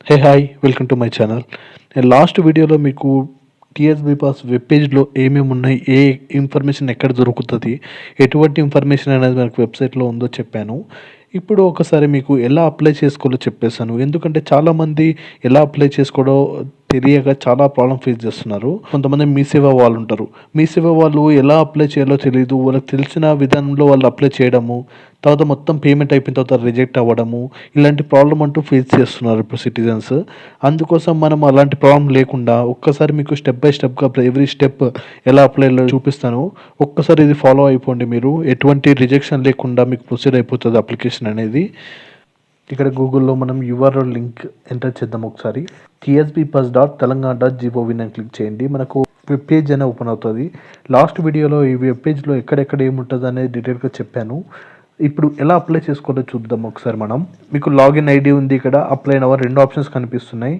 Hey hi welcome to my channel. నేను last వీడియోలో మీకు టీఎస్బీ పాస్ వెబ్ పేజ్లో ఏమేమి ఉన్నాయి, ఏ ఇన్ఫర్మేషన్ ఎక్కడ దొరుకుతుంది, ఎటువంటి ఇన్ఫర్మేషన్ అనేది మనకు వెబ్సైట్లో ఉందో చెప్పాను. ఇప్పుడు ఒకసారి మీకు ఎలా అప్లై చేసుకోవాలో చెప్పేశాను. ఎందుకంటే చాలామంది ఎలా అప్లై చేసుకోవడో తెలియక చాలా ప్రాబ్లం ఫేస్ చేస్తున్నారు. కొంతమంది మీ సేవ వాళ్ళు ఉంటారు. మీ సేవ వాళ్ళు ఎలా అప్లై చేయాలో తెలియదు. వాళ్ళకి తెలిసిన విధానంలో వాళ్ళు అప్లై చేయడము, తర్వాత మొత్తం పేమెంట్ అయిపోయిన తర్వాత రిజెక్ట్ అవ్వడము, ఇలాంటి ప్రాబ్లం అంటూ ఫేస్ చేస్తున్నారు ఇప్పుడు సిటిజన్స్. అందుకోసం మనం అలాంటి ప్రాబ్లం లేకుండా ఒక్కసారి మీకు స్టెప్ బై స్టెప్గా ఎవ్రీ స్టెప్ ఎలా అప్లై చూపిస్తాను. ఒక్కసారి ఇది ఫాలో అయిపోండి. మీరు ఎటువంటి రిజెక్షన్ లేకుండా మీకు ప్రొసీడ్ అయిపోతుంది అప్లికేషన్ అనేది. ఇక్కడ గూగుల్లో మనం యూఆర్ఎల్ లింక్ ఎంటర్ చేద్దాం. ఒకసారి tsbpass.telangana.gov అని క్లిక్ చేయండి. మనకు వెబ్ పేజ్ అనేది ఓపెన్ అవుతుంది. లాస్ట్ వీడియోలో ఈ వెబ్ పేజ్లో ఎక్కడెక్కడ ఏముంటుంది అనేది డీటెయిల్గా చెప్పాను. ఇప్పుడు ఎలా అప్లై చేసుకోవాలో చూద్దాం ఒకసారి మనం. మీకు లాగిన్ ఐడి ఉంది, ఇక్కడ అప్లై నవ్ 2 ఆప్షన్స్ కనిపిస్తున్నాయి.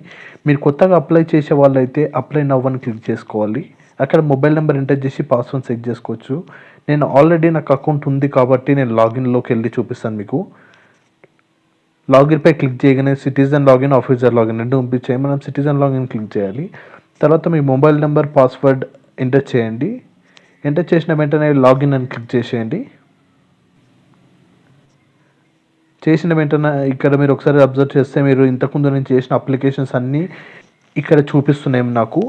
మీరు కొత్తగా అప్లై చేసే వాళ్ళైతే అప్లై నవ్ అని క్లిక్ చేసుకోవాలి. అక్కడ మొబైల్ నెంబర్ ఎంటర్ చేసి పాస్వర్డ్ సెట్ చేసుకోవచ్చు. నేను ఆల్రెడీ నాకు అకౌంట్ ఉంది కాబట్టి నేను లాగిన్లోకి వెళ్ళి చూపిస్తాను మీకు. లాగిన్పై క్లిక్ చేయగానే సిటిజన్ లాగిన్, ఆఫీసర్ లాగిన్ రెండు పంపించాయి. మనం సిటిజన్ లాగిన్ క్లిక్ చేయాలి. తర్వాత మీ మొబైల్ నెంబర్, పాస్వర్డ్ ఎంటర్ చేయండి. ఎంటర్ చేసిన వెంటనే లాగిన్ అని క్లిక్ చేసేయండి. చేసిన వెంటనే ఇక్కడ మీరు ఒకసారి అబ్జర్వ్ చేస్తే మీరు ఇంతకుముందు నేను చేసిన అప్లికేషన్స్ అన్నీ ఇక్కడ చూపిస్తున్నాయి నాకు.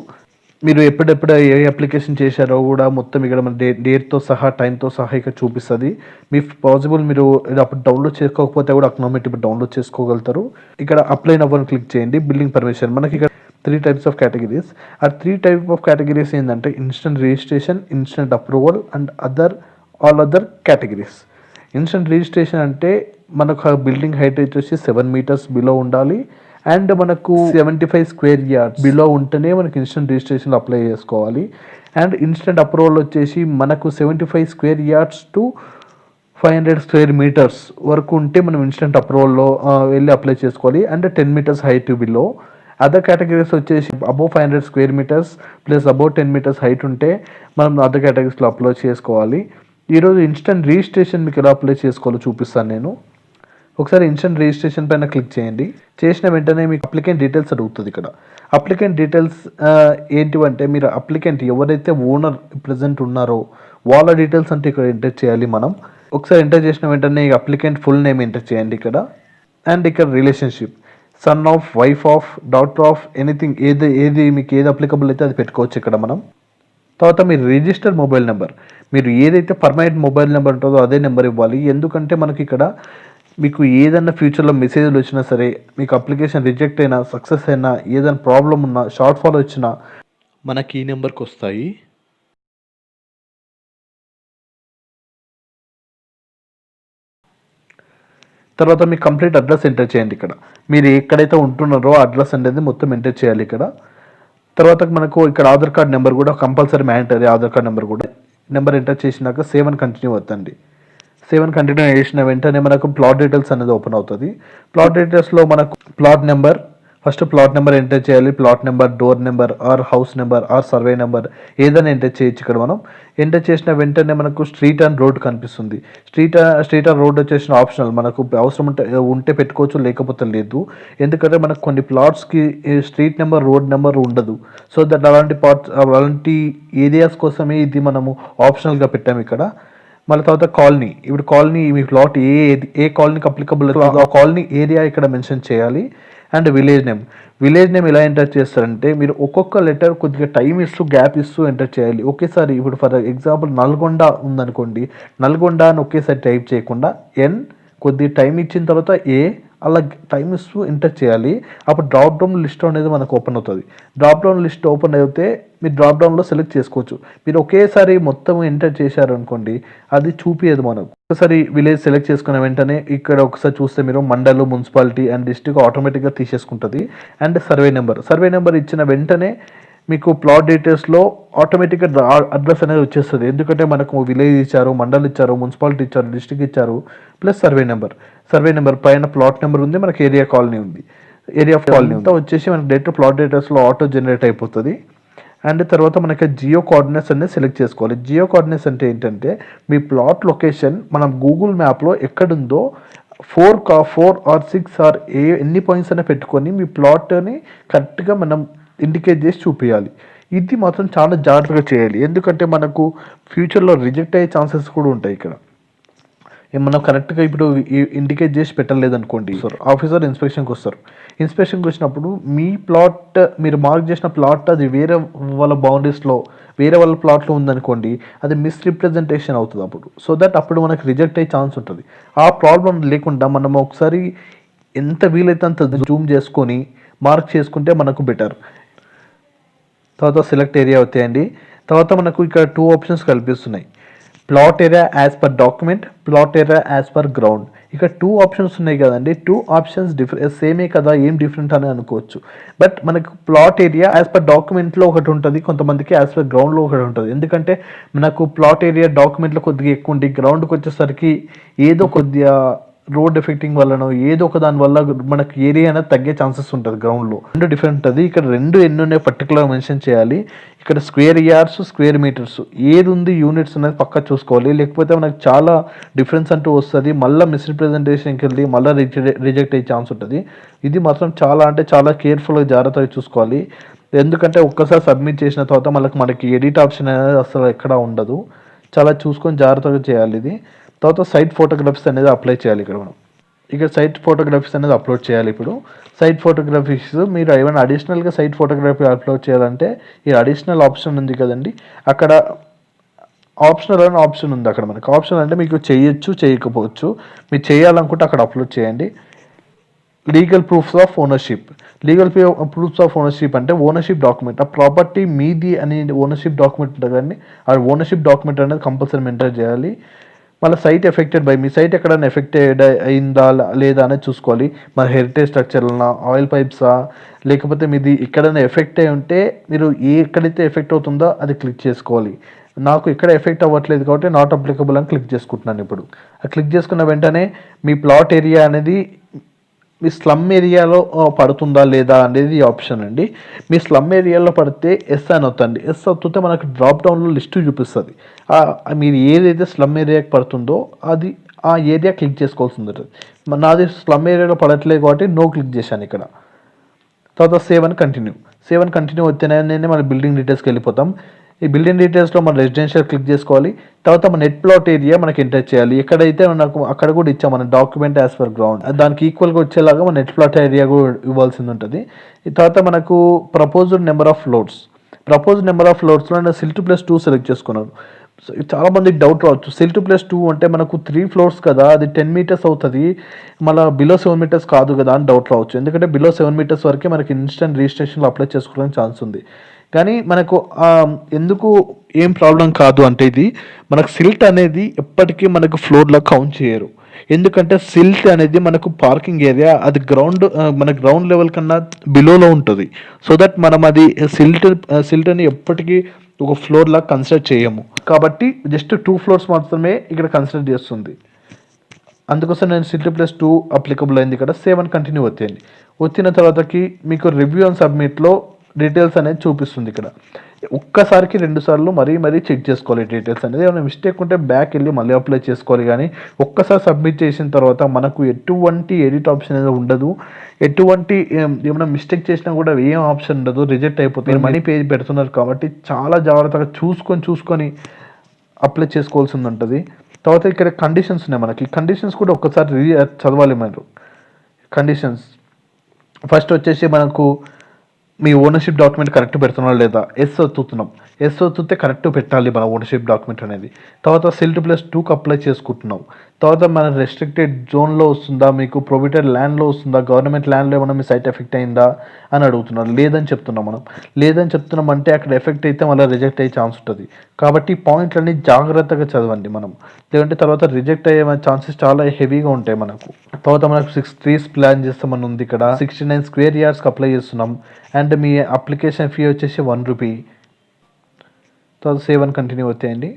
మీరు ఎప్పుడెప్పుడు ఏ అప్లికేషన్ చేశారో కూడా మొత్తం ఇక్కడ మన డేట్తో సహా, టైంతో సహా ఇక్కడ చూపిస్తుంది. మీ పాసిబుల్ మీరు అప్పుడు డౌన్లోడ్ చేసుకోకపోతే కూడా అక్నామిట్ ఇప్పుడు డౌన్లోడ్ చేసుకోగలుగుతారు. ఇక్కడ అప్లై నవ్ అని క్లిక్ చేయండి. బిల్లింగ్ పర్మిషన్ మనకి ఇక్కడ 3 types ఆఫ్ కేటగిరీస్. ఆ 3 types ఆఫ్ కేటగిరీస్ ఏంటంటే instant registration, instant approval and all other categories. Instant registration అంటే మనకు బిల్డింగ్ హైట్ వచ్చేసి 7 meters బిలో ఉండాలి అండ్ మనకు 75 square yards బిలో ఉంటేనే మనకి ఇన్స్టెంట్ రిజిస్ట్రేషన్లో అప్లై చేసుకోవాలి. అండ్ ఇన్స్టెంట్ అప్రూవల్ వచ్చేసి మనకు 75 square yards to 500 square meters వరకు ఉంటే మనం ఇన్స్టెంట్ అప్రూవల్లో వెళ్ళి అప్లై చేసుకోవాలి. And 10 meters height below. Other categories వచ్చేసి above 500 square meters plus above 10 meters height ఉంటే మనం అదర్ కేటగిరీస్లో అప్లై చేసుకోవాలి. ఈరోజు ఇన్స్టెంట్ రిజిస్ట్రేషన్ మీకు ఎలా అప్లై చేసుకోవాలో చూపిస్తాను నేను. ఒకసారి ఇన్స్టెంట్ రిజిస్ట్రేషన్ పైన క్లిక్ చేయండి. చేసిన వెంటనే మీకు అప్లికెంట్ డీటెయిల్స్ అడుగుతుంది. ఇక్కడ అప్లికెంట్ డీటెయిల్స్ ఏంటివంటే మీరు అప్లికెంట్ ఎవరైతే ఓనర్ ప్రజెంట్ ఉన్నారో వాళ్ళ డీటెయిల్స్ అంటే ఇక్కడ ఎంటర్ చేయాలి మనం. ఒకసారి ఎంటర్ చేసిన వెంటనే అప్లికెంట్ ఫుల్ నేమ్ ఎంటర్ చేయండి ఇక్కడ. అండ్ ఇక్కడ relationship son of, wife of, daughter of, anything ఏది మీకు ఏది అప్లికబుల్ అయితే అది పెట్టుకోవచ్చు ఇక్కడ మనం. తర్వాత మీరు రిజిస్టర్డ్ మొబైల్ నెంబర్, మీరు ఏదైతే పర్మనెంట్ మొబైల్ నెంబర్ ఉంటుందో అదే నెంబర్ ఇవ్వాలి. ఎందుకంటే మనకి ఇక్కడ మీకు ఏదైనా ఫ్యూచర్లో మెసేజ్లు వచ్చినా సరే, మీకు అప్లికేషన్ రిజెక్ట్ అయినా, సక్సెస్ అయినా, ఏదైనా ప్రాబ్లం ఉన్నా, షార్ట్ ఫాల్ వచ్చినా మనకి ఈ నెంబర్కి వస్తాయి. తర్వాత మీ కంప్లీట్ అడ్రస్ ఎంటర్ చేయండి. ఇక్కడ మీరు ఎక్కడైతే ఉంటున్నారో అడ్రస్ అనేది మొత్తం ఎంటర్ చేయాలి ఇక్కడ. తర్వాత మనకు ఇక్కడ ఆధార్ కార్డ్ నెంబర్ కూడా compulsory mandatory. Aadhaar card number కూడా నెంబర్ ఎంటర్ చేసినాక సేవ్ అని కంటిన్యూ అవుతుంది. సేవ్ అని కంటిన్యూ చేసిన వెంటనే మనకు ప్లాట్ డీటెయిల్స్ అనేది ఓపెన్ అవుతుంది. ప్లాట్ డీటెయిల్స్లో మనకు plot number, first plot number enter చేయాలి. Plot number, door number or house number or survey number ఏదైనా ఎంటర్ చేయొచ్చు ఇక్కడ మనం. ఎంటర్ చేసిన వెంటనే మనకు స్ట్రీట్ అండ్ రోడ్ కనిపిస్తుంది. స్ట్రీట్ అండ్ రోడ్ వచ్చేసిన ఆప్షనల్, మనకు అవసరం ఉంటే పెట్టుకోవచ్చు, లేకపోతే లేదు. ఎందుకంటే మనకు కొన్ని ప్లాట్స్కి స్ట్రీట్ నెంబర్, రోడ్ నెంబర్ ఉండదు. సో దట్ అలాంటి ఏరియాస్ కోసమే ఇది మనము ఆప్షనల్గా పెట్టాము ఇక్కడ. మళ్ళీ తర్వాత కాలనీ, ఇప్పుడు కాలనీ మీ ప్లాట్ ఏ కాలనీకి అప్లికబుల్ ఆ కాలనీ ఏరియా ఇక్కడ మెన్షన్ చేయాలి. అండ్ విలేజ్ నేమ్ ఎలా ఎంటర్ చేస్తారంటే మీరు ఒక్కొక్క లెటర్ కొద్దిగా టైం ఇస్తూ గ్యాప్ ఇస్తూ ఎంటర్ చేయాలి. ఒకేసారి ఇప్పుడు ఫర్ ఎగ్జాంపుల్ నల్గొండ ఉందనుకోండి, నల్గొండ అని ఒకేసారి టైప్ చేయకుండా ఎన్ కొద్దిగా టైం ఇచ్చిన తర్వాత ఏ అలా టైం ఇస్తూ ఎంటర్ చేయాలి. అప్పుడు డ్రాప్ డౌన్ లిస్ట్ అనేది మనకు ఓపెన్ అవుతుంది. డ్రాప్ డౌన్ లిస్ట్ ఓపెన్ అయితే మీరు డ్రాప్ డౌన్లో సెలెక్ట్ చేసుకోవచ్చు. మీరు ఒకేసారి మొత్తం ఎంటర్ చేశారు అనుకోండి అది చూపించదు మనకు. ఒకసారి విలేజ్ సెలెక్ట్ చేసుకున్న వెంటనే ఇక్కడ ఒకసారి చూస్తే మీరు మండల్, మున్సిపాలిటీ అండ్ డిస్ట్రిక్ట్ ఆటోమేటిక్గా తీసేసుకుంటుంది. అండ్ సర్వే నెంబర్ ఇచ్చిన వెంటనే మీకు ప్లాట్ డీటెయిల్స్లో ఆటోమేటిక్గా అడ్రస్ అనేది వచ్చేస్తుంది. ఎందుకంటే మనకు విలేజ్ ఇచ్చారు, మండల్ ఇచ్చారు, మున్సిపాలిటీ ఇచ్చారు, డిస్ట్రిక్ట్ ఇచ్చారు, ప్లస్ సర్వే నెంబర్ పైన ప్లాట్ నెంబర్ ఉంది, మనకి ఏరియా కాలనీ ఉంది. ఏరియా ఆఫ్ కాలనీ అంతా వచ్చేసి మనకి డైరెక్ట్ ప్లాట్ డీటెయిల్స్లో ఆటో జనరేట్ అయిపోతుంది. అండ్ తర్వాత మనకి జియో కోఆర్డినేట్స్ అనేది సెలెక్ట్ చేసుకోవాలి. జియో కోఆర్డినేట్స్ అంటే ఏంటంటే మీ ప్లాట్ లొకేషన్ మనం గూగుల్ మ్యాప్లో ఎక్కడుందో 4 ఆర్ 6 ఆర్ ఎన్ని పాయింట్స్ అయినా పెట్టుకొని మీ ప్లాట్ని కరెక్ట్గా మనం ఇండికేట్ చేసి చూపించాలి. ఇది మాత్రం చాలా జాగ్రత్తగా చేయాలి, ఎందుకంటే మనకు ఫ్యూచర్లో రిజెక్ట్ అయ్యే ఛాన్సెస్ కూడా ఉంటాయి ఇక్కడ. మనం కరెక్ట్గా ఇప్పుడు ఇండికేట్ చేసి పెట్టలేదనుకోండి, ఆఫీసర్ ఇన్స్పెక్షన్కి వస్తారు. ఇన్స్పెక్షన్కి వచ్చినప్పుడు మీ ప్లాట్, మీరు మార్క్ చేసిన ప్లాట్ అది వేరే వాళ్ళ బౌండరీస్లో, వేరే వాళ్ళ ప్లాట్లో ఉందనుకోండి, అది మిస్రిప్రజెంటేషన్ అవుతుంది అప్పుడు. సో దట్ అప్పుడు మనకు రిజెక్ట్ అయ్యే ఛాన్స్ ఉంటుంది. ఆ ప్రాబ్లం లేకుండా మనం ఒకసారి ఎంత వీలైతే అంత జూమ్ చేసుకొని మార్క్ చేసుకుంటే మనకు బెటర్. తర్వాత సెలెక్ట్ ఏరియా అవుతాయండి. తర్వాత మనకు ఇక్కడ 2 ఆప్షన్స్ కల్పిస్తున్నాయి, plot area as per document, plot area as per ground. ఇక్కడ 2 ఆప్షన్స్ ఉన్నాయి కదండి. 2 ఆప్షన్స్ సేమే కదా, ఏం డిఫరెంట్ అని అనుకోవచ్చు. బట్ మనకు ప్లాట్ ఏరియా యాజ్ పర్ డాక్యుమెంట్లో ఒకటి ఉంటుంది, కొంతమందికి యాజ్ పర్ గ్రౌండ్లో ఒకటి ఉంటుంది. ఎందుకంటే మనకు ప్లాట్ ఏరియా డాక్యుమెంట్లో కొద్దిగా ఎక్కువ ఉండి, గ్రౌండ్కి వచ్చేసరికి ఏదో కొద్దిగా రోడ్ ఎఫెక్టింగ్ వల్లనో ఏదో ఒక దాని వల్ల మనకి ఏరియా అనేది తగ్గే ఛాన్సెస్ ఉంటుంది గ్రౌండ్లో. రెండు డిఫరెంట్ ఉంటుంది. ఇక్కడ రెండు ఎన్ని ఉన్నాయి పర్టికులర్ మెన్షన్ చేయాలి. ఇక్కడ స్క్వేర్ యార్డ్స్, స్క్వేర్ మీటర్స్ ఏది ఉంది యూనిట్స్ అనేది పక్కా చూసుకోవాలి, లేకపోతే మనకు చాలా డిఫరెన్స్ అంటూ వస్తుంది. మళ్ళీ మిస్రిప్రజెంటేషన్కి వెళ్ళి మళ్ళీ రిజెక్ట్ అయ్యే ఛాన్స్ ఉంటుంది. ఇది మాత్రం చాలా అంటే చాలా కేర్ఫుల్గా జాగ్రత్తగా చూసుకోవాలి, ఎందుకంటే ఒక్కసారి సబ్మిట్ చేసిన తర్వాత మనకి ఎడిట్ ఆప్షన్ అనేది అసలు ఎక్కడా ఉండదు. చాలా చూసుకొని జాగ్రత్తగా చేయాలి ఇది. తర్వాత సైట్ ఫోటోగ్రఫీస్ అనేది అప్లై చేయాలి. ఇక్కడ మనం సైట్ ఫోటోగ్రఫీస్ అనేది అప్లోడ్ చేయాలి. ఇప్పుడు సైట్ ఫోటోగ్రఫీస్ మీరు ఏమైనా అడిషనల్గా సైట్ ఫోటోగ్రఫీ అప్లోడ్ చేయాలంటే ఈ అడిషనల్ ఆప్షన్ ఉంది కదండి, అక్కడ ఆప్షనల్ అని ఆప్షన్ ఉంది. అక్కడ మనకి ఆప్షన్ అంటే మీకు చేయొచ్చు, చేయకపోవచ్చు. మీరు చేయాలనుకుంటే అక్కడ అప్లోడ్ చేయండి. Legal proofs of ownership. Proofs of ownership అంటే ఓనర్షిప్ డాక్యుమెంట్, ఆ ప్రాపర్టీ మీది అని ఓనర్షిప్ డాక్యుమెంట్ ఉంటుంది కానీ ఆ ఓనర్షిప్ డాక్యుమెంట్ అనేది కంపల్సరీ మెయింటైన్ చేయాలి. మళ్ళీ సైట్ ఎఫెక్టెడ్ బై, మీ సైట్ ఎక్కడైనా ఎఫెక్టెడ్ అయిందా లేదా అనేది చూసుకోవాలి. మరి హెరిటేజ్ స్ట్రక్చర్లనా, ఆయిల్ పైప్సా, లేకపోతే మీది ఎక్కడైనా ఎఫెక్ట్ అయి ఉంటే మీరు ఎక్కడైతే ఎఫెక్ట్ అవుతుందో అది క్లిక్ చేసుకోవాలి. నాకు ఇక్కడ ఎఫెక్ట్ అవ్వట్లేదు కాబట్టి నాట్ అప్లికబుల్ అని క్లిక్ చేసుకుంటున్నాను. ఇప్పుడు ఆ క్లిక్ చేసుకున్న వెంటనే మీ ప్లాట్ ఏరియా అనేది మీ స్లమ్ ఏరియాలో పడుతుందా లేదా అనేది ఆప్షన్ అండి. మీ స్లమ్ ఏరియాలో పడితే ఎస్ అని అవుతుంది. ఎస్ అవుతుంటే మనకు డ్రాప్ డౌన్లో లిస్ట్ చూపిస్తుంది. మీరు ఏదైతే స్లమ్ ఏరియాకి పడుతుందో అది ఆ ఏరియా క్లిక్ చేసుకోవాల్సి ఉంటుంది. నాది స్లమ్ ఏరియాలో పడట్లేదు కాబట్టి నో క్లిక్ చేశాను ఇక్కడ. తర్వాత సేవ్ అని కంటిన్యూ వచ్చేనే మన బిల్డింగ్ డీటెయిల్స్కి వెళ్ళిపోతాం. ఈ బిల్డింగ్ డీటెయిల్స్లో మన రెసిడెన్షియల్ క్లిక్ చేసుకోవాలి. తర్వాత మన నెట్ ప్లాట్ ఏరియా మనకి ఎంటర్ చేయాలి. ఎక్కడైతే మనకు అక్కడ కూడా ఇచ్చాం మన డాక్యుమెంట్ యాజ్ పర్ గ్రౌండ్, దానికి ఈక్వల్గా వచ్చేలాగా మన నెట్ ప్లాట్ ఏరియా కూడా ఇవ్వాల్సింది ఉంటుంది. తర్వాత మనకు ప్రపోజ్డ్ నెంబర్ ఆఫ్ ఫ్లోర్స్లో నేను సిల్2+2 సెలెక్ట్ చేసుకున్నాను. చాలా మందికి డౌట్ రావచ్చు, సిల్2+2 అంటే మనకు 3 floors కదా, అది 10 meters అవుతుంది, మళ్ళీ బిలో 7 meters కాదు కదా అని డౌట్ రావచ్చు. ఎందుకంటే బిలో 7 meters వరకే మనకి ఇన్స్టెంట్ రిజిస్ట్రేషన్లో అప్లై చేసుకోవడానికి ఛాన్స్ ఉంది. కానీ మనకు ఎందుకు ఏం ప్రాబ్లం కాదు అంటే ఇది మనకు సిల్ట్ అనేది ఎప్పటికీ మనకు ఫ్లోర్లో కౌంట్ చేయరు. ఎందుకంటే సిల్ట్ అనేది మనకు పార్కింగ్ ఏరియా, అది మన గ్రౌండ్ లెవెల్ కన్నా బిలోలో ఉంటుంది. సో దట్ మనం అది సిల్ట్ని ఎప్పటికీ ఒక ఫ్లోర్లా కన్సిడర్ చేయము. కాబట్టి జస్ట్ 2 floors మాత్రమే ఇక్కడ కన్సిడర్ చేస్తుంది. అందుకోసం నేను సిల్2+2 అప్లికబుల్ అయింది. ఇక్కడ సేవ్ అని కంటిన్యూ వచ్చేయండి. వచ్చిన తర్వాతకి మీకు రివ్యూ అండ్ సబ్మిట్లో డీటెయిల్స్ అనేది చూపిస్తుంది. ఇక్కడ ఒక్కసారికి 2 సార్లు మరీ చెక్ చేసుకోవాలి డీటెయిల్స్ అనేది. ఏమైనా మిస్టేక్ ఉంటే బ్యాక్ వెళ్ళి మళ్ళీ అప్లై చేసుకోవాలి. కానీ ఒక్కసారి సబ్మిట్ చేసిన తర్వాత మనకు ఎటువంటి ఎడిట్ ఆప్షన్ అనేది ఉండదు. ఎటువంటి ఏమైనా మిస్టేక్ చేసినా కూడా ఏం ఆప్షన్ ఉండదు, రిజెక్ట్ అయిపోతుంది. మనీ పేజ్ పెడుతున్నారు కాబట్టి చాలా జాగ్రత్తగా చూసుకొని అప్లై చేసుకోవాల్సింది ఉంటుంది. తర్వాత ఇక్కడ కండిషన్స్ ఉన్నాయి. మనకి కండిషన్స్ కూడా ఒక్కసారి చదవాలి. మీరు కండిషన్స్ ఫస్ట్ వచ్చేసి మనకు మీ ఓనర్షిప్ డాక్యుమెంట్ కరెక్ట్ పెడుతున్నాం లేదా, ఎస్ ఒత్తుతే కరెక్ట్ పెట్టాలి మన ఓనర్షిప్ డాక్యుమెంట్ అనేది. తర్వాత సిల్2+2కి అప్లై చేసుకుంటున్నాం. తర్వాత మన రెస్ట్రిక్టెడ్ జోన్లో వస్తుందా, మీకు ప్రొహిబిటెడ్ ల్యాండ్లో వస్తుందా, గవర్నమెంట్ ల్యాండ్లో ఏమన్నా మీ సైట్ ఎఫెక్ట్ అయిందా అని అడుగుతున్నారు. లేదని చెప్తున్నాం అంటే అక్కడ ఎఫెక్ట్ అయితే మళ్ళీ రిజెక్ట్ అయ్యే ఛాన్స్ ఉంటుంది. కాబట్టి పాయింట్లన్నీ జాగ్రత్తగా చదవండి మనం, లేదంటే తర్వాత రిజెక్ట్ అయ్యే ఛాన్సెస్ చాలా హెవీగా ఉంటాయి మనకు. తర్వాత మనకు 6 trees ప్లాన్ చేస్తామని ఉంది. ఇక్కడ 69 square yardsకి అప్లై చేస్తున్నాం. అండ్ మీ అప్లికేషన్ ఫీ వచ్చేసి 1 rupee. తర్వాత సేవ్ అని కంటిన్యూ వచ్చేయండి.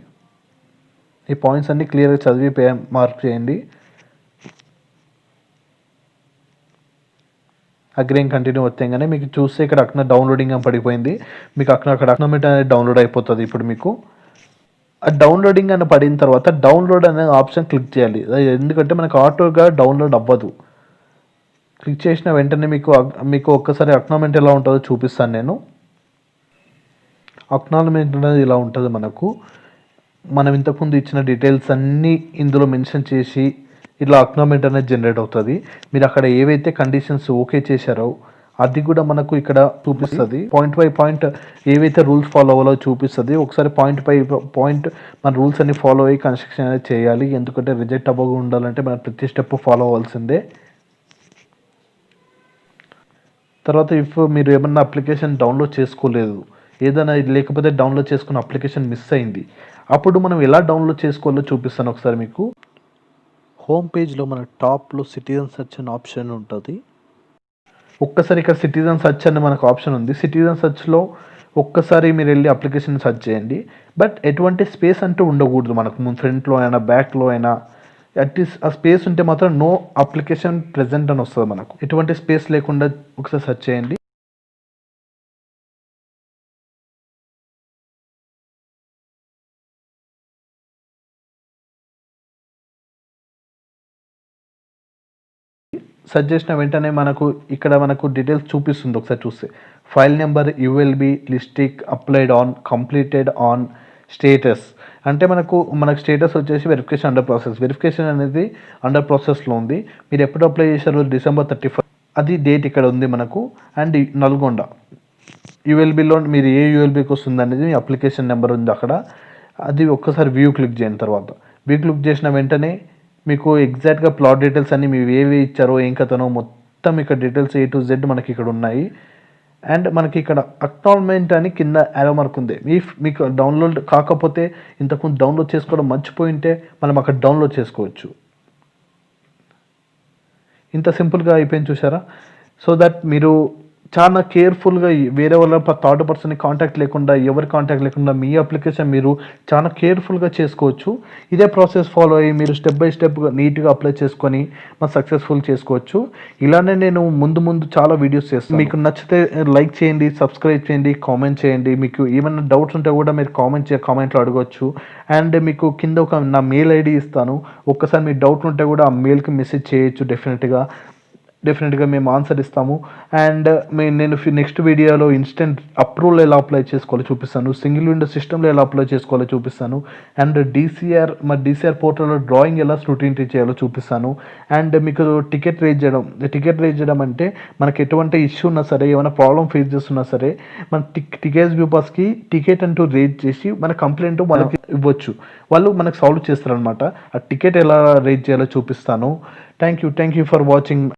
ఈ పాయింట్స్ అన్ని క్లియర్గా చదివి మార్క్ చేయండి. అగ్రీయింగ్ కంటిన్యూ వచ్చేయంగానే మీకు చూస్తే ఇక్కడ అక్కడ డౌన్లోడింగ్ అని పడిపోయింది. మీకు అక్కడ అక్నామిట్ అనేది డౌన్లోడ్ అయిపోతుంది. ఇప్పుడు మీకు ఆ డౌన్లోడింగ్ అని పడిన తర్వాత డౌన్లోడ్ అనే ఆప్షన్ క్లిక్ చేయాలి. ఎందుకంటే మనకు ఆటోగా డౌన్లోడ్ అవ్వదు. క్లిక్ చేసిన వెంటనే మీకు ఒక్కసారి అక్నాలెడ్జ్‌మెంట్ ఎలా ఉంటుందో చూపిస్తాను నేను. అక్నాలెడ్జ్‌మెంట్ అనేది ఇలా ఉంటుంది మనకు. మనం ఇంతకుముందు ఇచ్చిన డీటెయిల్స్ అన్నీ ఇందులో మెన్షన్ చేసి ఇట్లా అక్నాలెడ్జ్‌మెంట్ అనేది జనరేట్ అవుతుంది. మీరు అక్కడ ఏవైతే కండిషన్స్ ఓకే చేశారో అది కూడా మనకు ఇక్కడ చూపిస్తుంది. పాయింట్ బై పాయింట్ ఏవైతే రూల్స్ ఫాలో అవ్వాలో చూపిస్తుంది. ఒకసారి పాయింట్ బై పాయింట్ మన రూల్స్ అన్ని ఫాలో అయ్యి కన్స్ట్రక్షన్ అనేది చేయాలి. ఎందుకంటే రిజెక్ట్ అవ్వకుండా ఉండాలంటే మనం ప్రతి స్టెప్ ఫాలో అవ్వాల్సిందే. తర్వాత మీరు ఏమన్నా అప్లికేషన్ డౌన్లోడ్ చేసుకోలేదు, ఏదైనా లేకపోతే డౌన్లోడ్ చేసుకున్న అప్లికేషన్ మిస్ అయింది, అప్పుడు మనం ఎలా డౌన్లోడ్ చేసుకోవాలో చూపిస్తాను ఒకసారి మీకు. హోమ్ పేజ్లో మన టాప్లో సిటిజన్ సెర్చ్ అనే ఆప్షన్ ఉంటుంది. ఒక్కసారి ఇక్కడ సిటిజన్ సెర్చ్ అని మనకు ఆప్షన్ ఉంది. సిటిజన్ సెర్చ్లో ఒక్కసారి మీరు వెళ్ళి అప్లికేషన్ సెర్చ్ చేయండి. బట్ ఎటువంటి స్పేస్ అంటూ ఉండకూడదు. మనకు ఫ్రంట్లో అయినా బ్యాక్లో అయినా అట్లీస్ట్ ఆ స్పేస్ ఉంటే మాత్రం నో అప్లికేషన్ ప్రెజెంట్ అని వస్తుంది. మనకు ఎటువంటి స్పేస్ లేకుండా ఒకసారి సెర్చ్ చేయండి. సెర్చ్ చేసిన వెంటనే మనకు డీటెయిల్స్ చూపిస్తుంది. ఒకసారి చూస్తే ఫైల్ నెంబర్ యుఎల్బి లిస్టిక్ applied on completed on status అంటే మనకు స్టేటస్ వచ్చేసి వెరిఫికేషన్ అండర్ ప్రాసెస్. వెరిఫికేషన్ అనేది అండర్ ప్రాసెస్లో ఉంది. మీరు ఎప్పుడు అప్లై చేశారో December 31 అది డేట్ ఇక్కడ ఉంది మనకు. అండ్ నల్గొండ యుఎల్బిలో మీరు ఏ యుఎల్బికి వస్తుంది అనేది మీ అప్లికేషన్ నెంబర్ ఉంది అక్కడ. అది ఒక్కసారి వ్యూ క్లిక్ చేసిన తర్వాత వ్యూ క్లిక్ చేసిన వెంటనే మీకు ఎగ్జాక్ట్గా ప్లాట్ డీటెయిల్స్ అన్నీ మీరు ఏవి ఇచ్చారో ఏం కథనో మొత్తం ఇక్కడ డీటెయిల్స్ A to Z మనకి ఇక్కడ ఉన్నాయి. అండ్ మనకి ఇక్కడ అక్నాలెడ్జ్‌మెంట్ అని కింద యారో మార్క్ ఉంది. మీకు డౌన్లోడ్ కాకపోతే ఇంతకుముందు డౌన్లోడ్ చేసుకోవడం మర్చిపోయింటే మనం అక్కడ డౌన్లోడ్ చేసుకోవచ్చు. ఇంత సింపుల్గా అయిపోయింది చూసారా. సో దట్ మీరు చాలా కేర్ఫుల్గా వేరే వాళ్ళ థర్డ్ పర్సన్ని కాంటాక్ట్ లేకుండా ఎవరి కాంటాక్ట్ లేకుండా మీ అప్లికేషన్ మీరు చాలా కేర్ఫుల్గా చేసుకోవచ్చు. ఇదే ప్రాసెస్ ఫాలో అయ్యి మీరు స్టెప్ బై స్టెప్ నీట్గా అప్లై చేసుకొని సక్సెస్ఫుల్ చేసుకోవచ్చు. ఇలానే నేను ముందు చాలా వీడియోస్ చేస్తాను. మీకు నచ్చితే లైక్ చేయండి, సబ్స్క్రైబ్ చేయండి, కామెంట్ చేయండి. మీకు ఏమైనా డౌట్స్ ఉంటే కూడా మీరు కామెంట్లో అడగవచ్చు. అండ్ మీకు కింద నా మెయిల్ ఐడి ఇస్తాను. ఒక్కసారి మీ డౌట్ ఉంటే కూడా ఆ మెయిల్కి మెసేజ్ చేయొచ్చు. డెఫినెట్గా మేము ఆన్సర్ ఇస్తాము. అండ్ నేను నెక్స్ట్ వీడియోలో ఇన్స్టెంట్ అప్రూవల్ ఎలా అప్లై చేసుకోవాలో చూపిస్తాను. సింగిల్ విండో సిస్టంలో ఎలా అప్లై చేసుకోవాలో చూపిస్తాను. అండ్ DCR పోర్టల్లో డ్రాయింగ్ ఎలా స్క్రూటినీ చేయాలో చూపిస్తాను. అండ్ మీకు టికెట్ రేజ్ చేయడం అంటే మనకి ఎటువంటి ఇష్యూ ఉన్నా సరే, ఏమైనా ప్రాబ్లం ఫేస్ చేస్తున్నా సరే మన టికెట్స్ వ్యూపర్స్కి టికెట్ అంటూ రేజ్ చేసి మన కంప్లైంట్ మనకి ఇవ్వచ్చు. వాళ్ళు మనకు సాల్వ్ చేస్తారనమాట. ఆ టికెట్ ఎలా రేజ్ చేయాలో చూపిస్తాను. Thank you for watching.